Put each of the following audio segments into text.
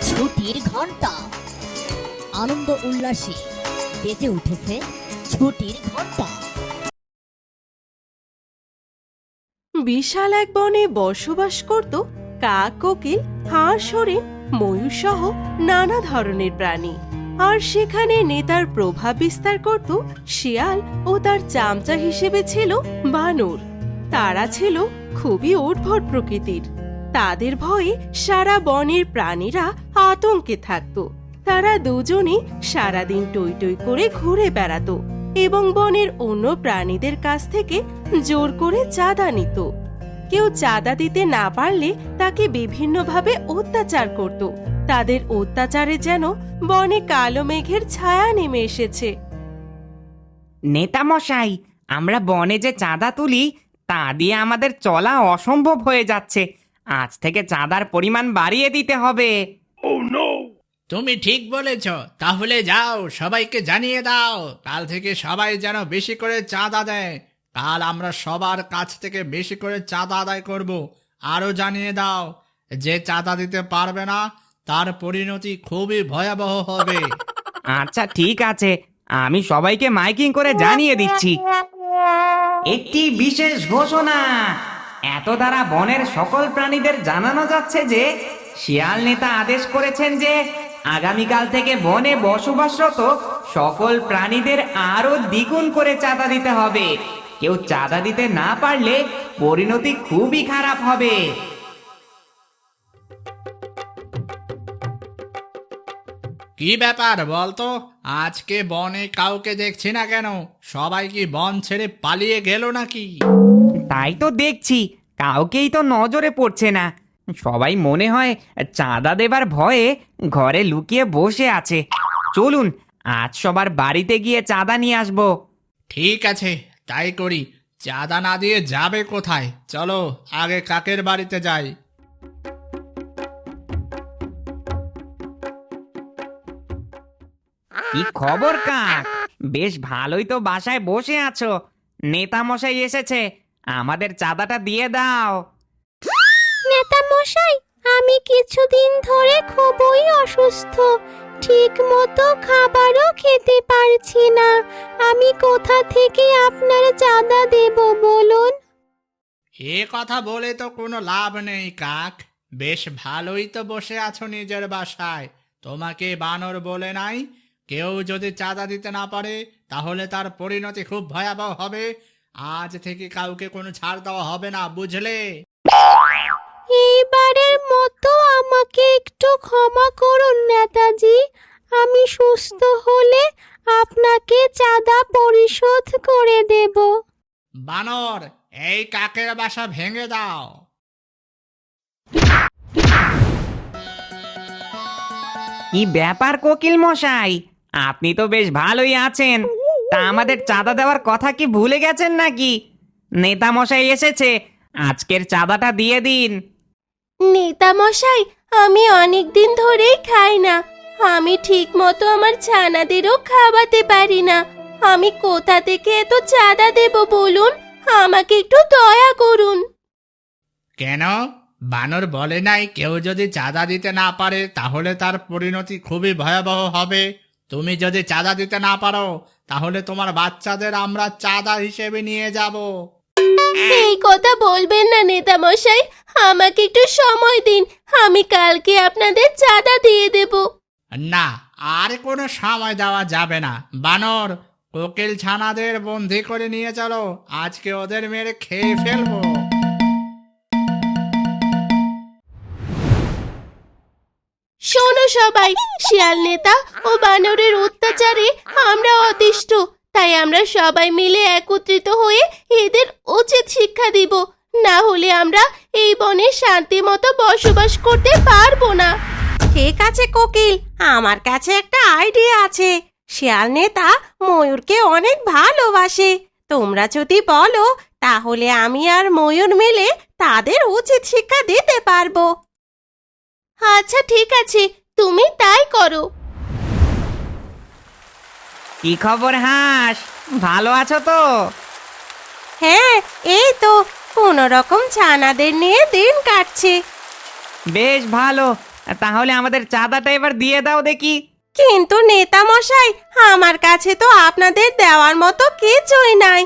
ছুটির ঘন্টা। আনন্দ উল্লাসে বেজে উঠেছে ছুটির ঘন্টা। বিশাল এক বনে বসবাস করত কাক, কোকিল, হাঁস, হরিণ, ময়ূর সহ নানা ধরনের প্রাণী। আর সেখানে নেতার প্রভাব বিস্তার করত শিয়াল ও তার চামচা হিসেবে ছিল বানর। তারা ছিল খুবই উদ্ভট প্রকৃতির। তাদের ভয়ে সারা বনের প্রাণীরা আতঙ্কে থাকত। তারা দুজনই সারাদিন টই টই করে ঘুরে বেড়াতো এবং বনের অন্য প্রাণীদের কাছ থেকে জোর করে চাঁদা নিত। কেউ চাঁদা দিতে না পারলে তাকে বিভিন্নভাবে অত্যাচার করত। তাদের অত্যাচারে যেন বনে কালো মেঘের ছায়া নেমে এসেছে। নেতা মশাই, আমরা বনে যে চাঁদা তুলি তা দিয়ে আমাদের চলা অসম্ভব হয়ে যাচ্ছে। আজ থেকে চাঁদার পরিমাণ বাড়িয়ে দিতে হবে। তুমি ঠিক বলেছ। তাহলে যাও, সবাইকে জানিয়ে দাও কাল থেকে সবাই যেন বেশি করে চাঁদা দেয়। কাল আমরা সবার কাছ থেকে বেশি করে চাঁদা আদায় করব। আরো জানিয়ে দাও, যে চাঁদা দিতে পারবে না তার পরিণতি খুবই ভয়াবহ হবে। আচ্ছা ঠিক আছে, আমি সবাইকে মাইকিং করে জানিয়ে দিচ্ছি। একটি বিশেষ ঘোষণা, এত দ্বারা বনের সকল প্রাণীদের জানানো যাচ্ছে যে শিয়াল নেতা আদেশ করেছেন যে আগামীকাল থেকে বনে বসবাসরত সকল প্রাণীদের আরো দ্বিগুণ করে চাঁদা দিতে হবে। কেউ চাঁদা দিতে না পারলে পরিণতি খুবই খারাপ হবে। কি ব্যাপার বলতো, আজকে বনে কাউকে দেখছি না কেন? সবাই কি বন ছেড়ে পালিয়ে গেল নাকি? তাই তো দেখছি, কাউকেই তো নজরে পড়ছে না। সবাই মনে হয় চাঁদা দেবার ভয়ে ঘরে লুকিয়ে বসে আছে। চলুন আজ সবার বাড়িতে গিয়ে চাঁদা নিয়ে আসবো। ঠিক আছে, তাই করি। চাঁদা না দিয়ে যাবে কোথায়? চলো আগে কাকের বাড়িতে যাই। কি খবর কাক? বেশ ভালোই তো বাসায় বসে আছো। নেতা মশাই এসেছে, আমাদের চাঁদাটা দিয়ে দাও। নেতা মশাই, আমি কিছুদিন ধরে খুবই অসুস্থ। ঠিক মতো খাবারও খেতে পারছি না। আমি কোথা থেকে আপনার চাঁদা দেব বলুন? এ কথা বলে তো কোনো লাভ নেই কাক। বেশ ভালোই তো বসে আছো নিজের বাসায়। তোমাকে বানর বলে নাই? কেউ যদি চাঁদা দিতে না পারে তাহলে তার পরিণতি খুব ভয়াবহ হবে। আজ থেকে কাউকে কোনো ছাড় দেওয়া হবে না, বুঝলে? এইবারের মতো আমাকে একটু ক্ষমা করুন নেতাজি। আমি সুস্থ হলে আপনাকে চাঁদা পরিশোধ করে দেব। বানর, এই কাকের বাসা ভেঙে দাও। কি ব্যাপার কোকিল মশাই, আপনি তো বেশ ভালোই আছেন। তা আমাদের চাঁদা দেওয়ার কথা কি ভুলে গেছেন নাকি? নেতা মশাই এসেছে, আজকের চাঁদাটা দিয়ে দিন। নেতা মশাই, আমি অনেক দিন ধরেই খাই না। আমি ঠিক মতো আমার ছানাদেরও খাওয়াতে পারি না। আমি কোথা থেকে এত চাঁদা দেব বলুন? আমাকে একটু দয়া করুন। কেন? বানর বলে নাই কেউ যদি চাঁদা দিতে না পারে তাহলে তার পরিণতি খুবই ভয়াবহ হবে? তুমি যদি চাঁদা দিতে না পারো তাহলে তোমার বাচ্চাদের আমরা চাঁদা হিসেবে নিয়ে যাব। এই কথা বলবেন না নেতা মশাই, আমাকে একটু সময় দিন। আমি কালকে আপনাদের চাঁদা দিয়ে দেব। না, আর কোনো সময় দেওয়া যাবে না। বানর, কোকিল ছানাদের বন্দি করে নিয়ে চলো, আজকে ওদের মেরে খেয়ে ফেলবো। শোনো সবাই, শিয়াল নেতা ও বানরের অত্যাচারে আমরা অতিষ্ঠ। তাই আমরা সবাই মিলে একত্রিত হয়ে এদের উচিত শিক্ষা দিব। না হলে আমরা এই বনে শান্তি মতো বসবাস করতে পারবো না। ঠিক আছে কোকিল, আমার কাছে একটা আইডিয়া আছে। শিয়াল নেতা ময়ূরকে অনেক ভালোবাসে। তোমরা যদি বলো তাহলে আমি আর ময়ূর মিলে তাদের উচিত শিক্ষা দিতে পারবো। আচ্ছা ঠিক আছে, তুমি তাই করো। কি খবর হাঁস, ভালো আছো তো? হ্যাঁ, এই তো কোনো রকম ছানাদের নিয়ে দিন কাটছে। বেশ ভালো। তাহলে আমাদের চাঁদাটা এবার দিয়ে দাও দেখি। কিন্তু নেতা মশাই, আমার কাছে তো আপনাদের দেওয়ার মতো কিছুই নাই।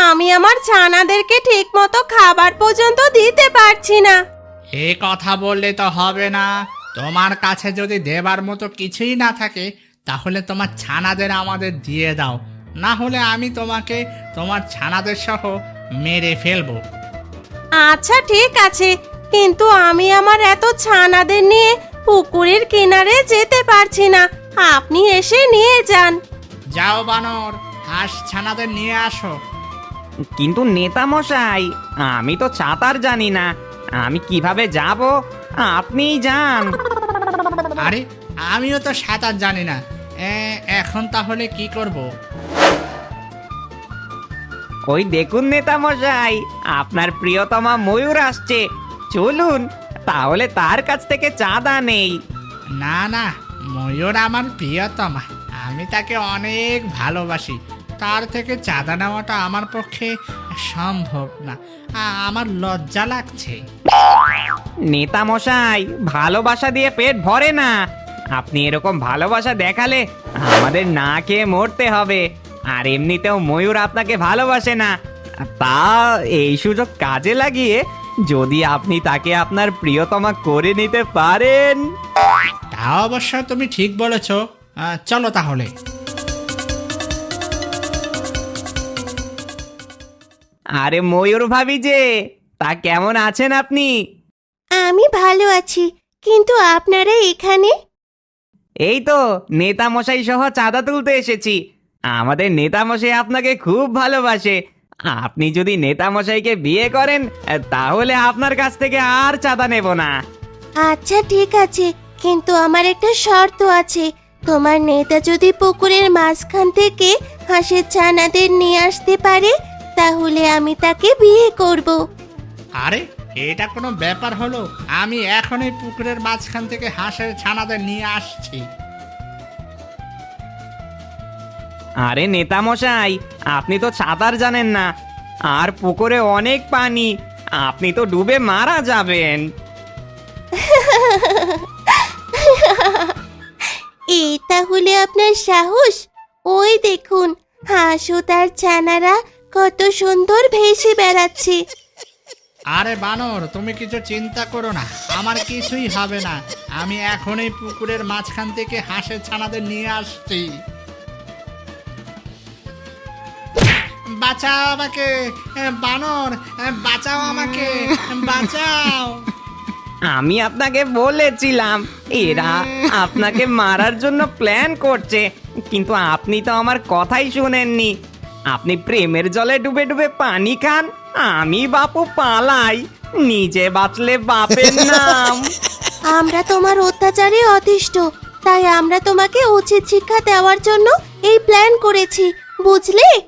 আমি আমার ছানাদেরকে ঠিক মতো খাবার পর্যন্ত দিতে পারছি না। এ কথা বললে তো হবে না। তোমার কাছে যদি দেবার মতো কিছুই না থাকে, তাহলে তোমার ছানাদের আমাদের দিয়ে দাও, না হলে আমি তোমাকে তোমার ছানাদের সহ মেরে ফেলবো। আচ্ছা ঠিক আছে, কিন্তু আমি আমার এত ছানাদের নিয়ে পুকুরের কিনারে যেতে পারছি না। আপনি এসে নিয়ে যান। যাও বানর, হাঁস ছানাদের নিয়ে আসো। কিন্তু নেতা মশাই, আমি তো সাঁতার জানি না, আমি কিভাবে যাব? আপনিই যান। আরে, আমিও তো সাঁতার জানি না। এখন তাহলে কি করব? ওই দেখুন নেতা মশাই, আপনার প্রিয়তমা ময়ূর আসছে, চলুন তাহলে তার কাছ থেকে চাঁদা নেই। না না, ময়ূর আমার প্রিয়তমা, আমি তাকে অনেক ভালোবাসি। তার থেকে চাঁদা নেওয়াটা আমার পক্ষে সম্ভব না। আমার লজ্জা লাগছে। নেতা মশাই, ভালোবাসা দিয়ে পেট ভরে না। আপনি এরকম ভালোবাসা দেখালে আমাদের না খেয়ে মরতে হবে। আর এমনিতেও ময়ূর আপনাকে ভালোবাসে না। তা এই সুযোগ কাজে লাগিয়ে যদি আপনি তাকে আপনার প্রিয়তমা করে নিতে পারেন। তা অবশ্য তুমি ঠিক বলেছ। চলো তাহলে। আরে ময়ূর ভাবি যে, তা কেমন আছেন আপনি? আমি ভালো আছি, কিন্তু আপনারা এখানে? এই তো নেতা মশাই সহ চাঁদা তুলতে এসেছি। আমাদের নেতা মশাই আপনাকে খুব ভালোবাসে। আপনি যদি নেতা মশাইকে বিয়ে করেন, তাহলে আপনার কাছ থেকে আর চাঁদা নেব না। আচ্ছা ঠিক আছে, কিন্তু আমার একটা শর্ত আছে। তোমার নেতা যদি পুকুরের মাঝখান থেকে হাঁসের ছানাদের নিয়ে আসতে পারে, তাহলে আমি তাকে বিয়ে করব। আরে, এটা কোনো ব্যাপার হলো? আমি এখনই পুকুরের মাঝখান থেকে হাঁসের ছানাদের নিয়ে আসছি। আরে নেতা মশাই, আপনি তো সাঁতার জানেন না, আর পুকুরে অনেক পানি, আপনি তো ডুবে মারা যাবেন। এই তাহলে আপনার সাহস? ওই দেখুন, হাঁস ও তার ছানারা কত সুন্দর ভেসে বেড়াচ্ছে। আরে বানর, তুমি কিছু চিন্তা করো না, আমার কিছুই হবে না। আমি এখনই পুকুরের মাঝখান থেকে হাঁসের ছানাদের নিয়ে আসছি। বাঁচাও আমাকে, বানর, বাঁচাও আমাকে, বাঁচাও। আমি আপনাকে বলেছিলাম এরা আপনাকে মারার জন্য প্ল্যান করছে, কিন্তু আপনি তো আমার কথাই শুনেননি। আপনি প্রেমের জলে ডুবে ডুবে পানি খান, আমি বাপু পালাই, নিজে বাঁচলে বাপের নাম। আমরা তোমার অত্যাচারে অতিষ্ঠ, তাই আমরা তোমাকে উচিত শিক্ষা দেওয়ার জন্য এই প্ল্যান করেছি, বুঝলে?